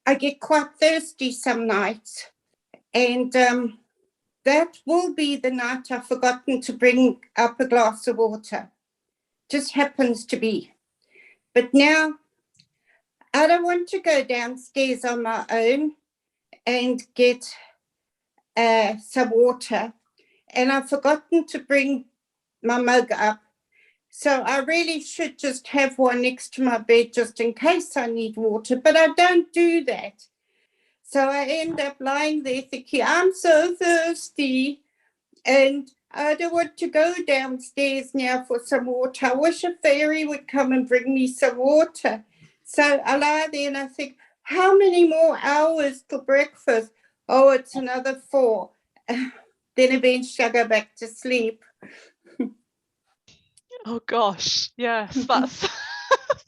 I get quite thirsty some nights, and that will be the night I've forgotten to bring up a glass of water. Just happens to be. But now I don't want to go downstairs on my own and get some water, and I've forgotten to bring my mug up. So I really should just have one next to my bed just in case I need water, but I don't do that. So I end up lying there thinking, I'm so thirsty and I don't want to go downstairs now for some water. I wish a fairy would come and bring me some water. So I lie there and I think, how many more hours till breakfast? Oh, it's another 4. Then eventually I go back to sleep. Oh gosh, yes, that's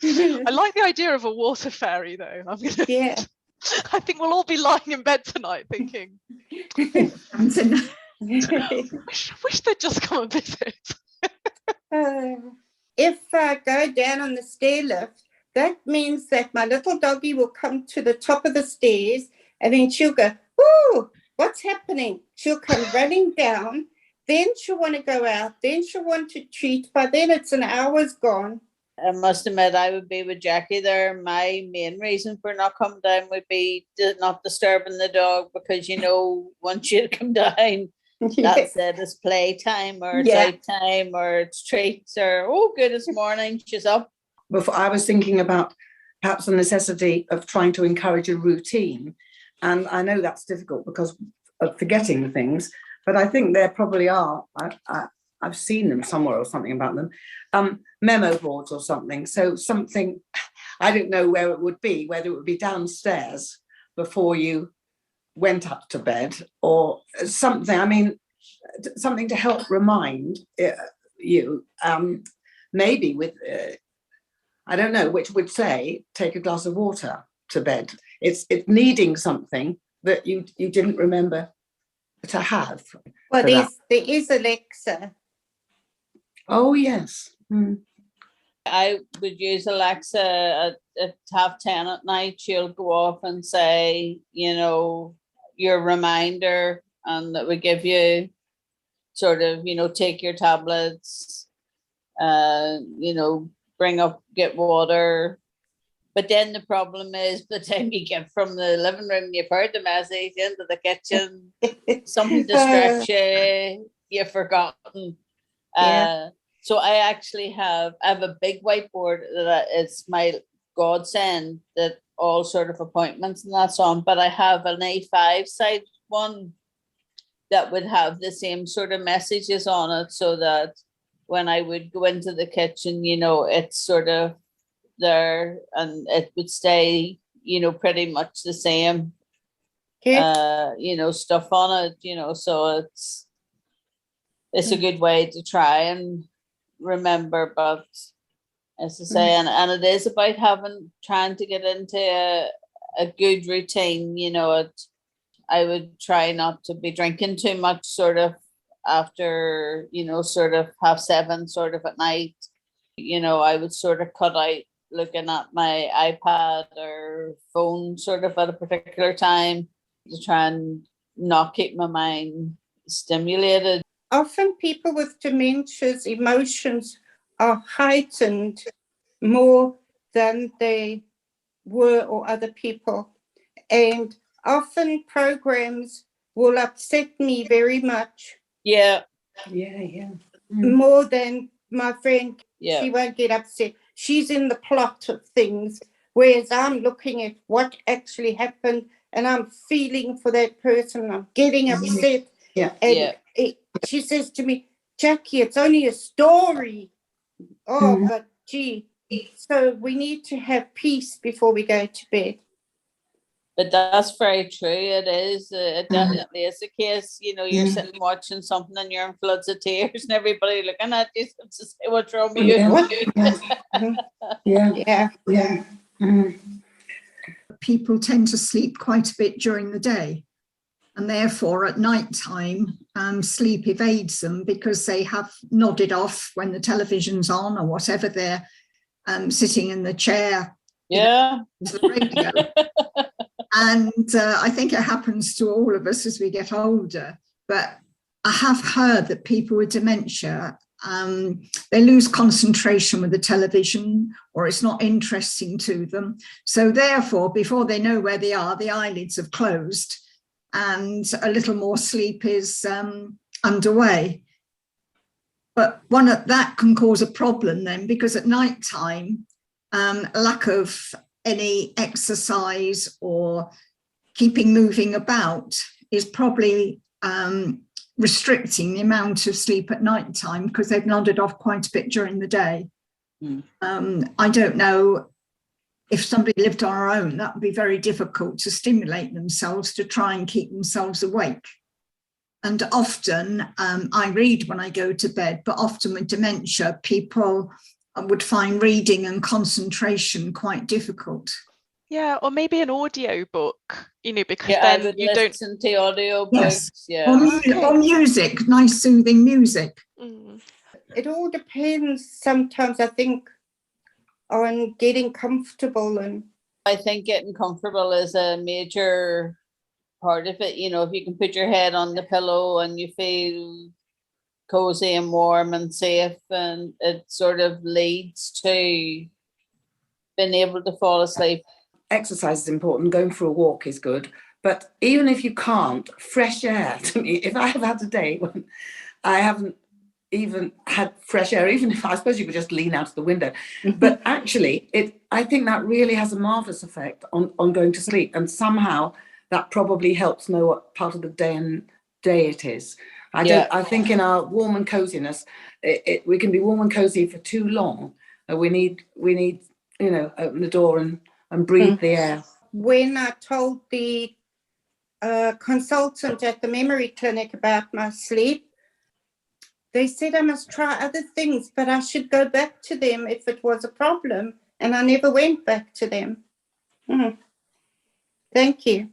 I like the idea of a water fairy though. Yeah. I think we'll all be lying in bed tonight thinking, wish they'd just come and visit. If I go down on the stair lift, that means that my little doggy will come to the top of the stairs and then she'll go, ooh, what's happening? She'll come running down. Then she'll want to go out. Then she'll want to treat. By then it's an hour's gone. I must admit, I would be with Jacqui there. My main reason for not coming down would be not disturbing the dog, because, you know, once you come down, that's it. It's playtime or it's out time or it's treats or, oh, goodness morning, she's up. Before, I was thinking about perhaps the necessity of trying to encourage a routine. And I know that's difficult because of forgetting things, but I think there probably are. I've seen them somewhere or something about them, memo boards or something. So something, I don't know where it would be, whether it would be downstairs before you went up to bed or something. I mean, something to help remind you, maybe with, I don't know, which would say, take a glass of water to bed. It's needing something that you didn't remember to have. Well, there is Alexa. Oh, yes. I would use Alexa at 10:30 at night. She'll go off and say, you know, your reminder, and that would give you sort of, you know, take your tablets, you know, get water. But then the problem is, by the time you get from the living room, you've heard the message into the kitchen, something distracts you, you've forgotten. So I actually have a big whiteboard that it's my godsend, that all sort of appointments and that's on, but I have an A5 side one that would have the same sort of messages on it, so that when I would go into the kitchen, you know, it's sort of there and it would stay, you know, pretty much the same, you know, stuff on it, you know, so it's a good way to try and remember. But as I say, and it is about trying to get into a good routine, you know. I would try not to be drinking too much sort of after, you know, sort of 7:30 sort of at night. You know, I would sort of cut out looking at my iPad or phone sort of at a particular time to try and not keep my mind stimulated. Often people with dementia's emotions are heightened more than they were or other people. And often programs will upset me very much. Yeah. More than my friend. Yeah. She won't get upset. She's in the plot of things, whereas I'm looking at what actually happened and I'm feeling for that person. I'm getting upset. She says to me, Jacqui, it's only a story. Oh, but gee. So we need to have peace before we go to bed. But that's very true. It is. It definitely is the case. You know, you're sitting watching something and you're in floods of tears and everybody looking at you to say, what's wrong with you? People tend to sleep quite a bit during the day, and therefore at night time sleep evades them because they have nodded off when the television's on or whatever, they're sitting in the chair. Yeah. To the radio. And I think it happens to all of us as we get older. But I have heard that people with dementia, they lose concentration with the television, or it's not interesting to them. So therefore, before they know where they are, the eyelids have closed and a little more sleep is underway. But that can cause a problem then, because at night time, lack of any exercise or keeping moving about is probably restricting the amount of sleep at night time, because they've nodded off quite a bit during the day. I don't know if somebody lived on their own, that would be very difficult to stimulate themselves to try and keep themselves awake. And often I read when I go to bed, but often with dementia, people would find reading and concentration quite difficult. Yeah, or maybe an audio book, because Yeah, I then would you don't. listen to audio Yes. books. Yeah. Or music, nice soothing music. It all depends sometimes, I think, on getting comfortable. And I think getting comfortable is a major part of it. If you can put your head on the pillow and you feel cozy and warm and safe, and it sort of leads to being able to fall asleep. Exercise is important. Going for a walk is good. But even if you can't, fresh air, to me, if I have had a day when I haven't even had fresh air, even if I suppose you could just lean out of the window. But actually, I think that really has a marvelous effect on going to sleep. And somehow that probably helps know what part of the day it is. I think in our warm and coziness, we can be warm and cozy for too long. We need open the door and breathe the air. when I told the consultant at the memory clinic about my sleep, they said I must try other things, but I should go back to them if it was a problem. And I never went back to them. Thank you.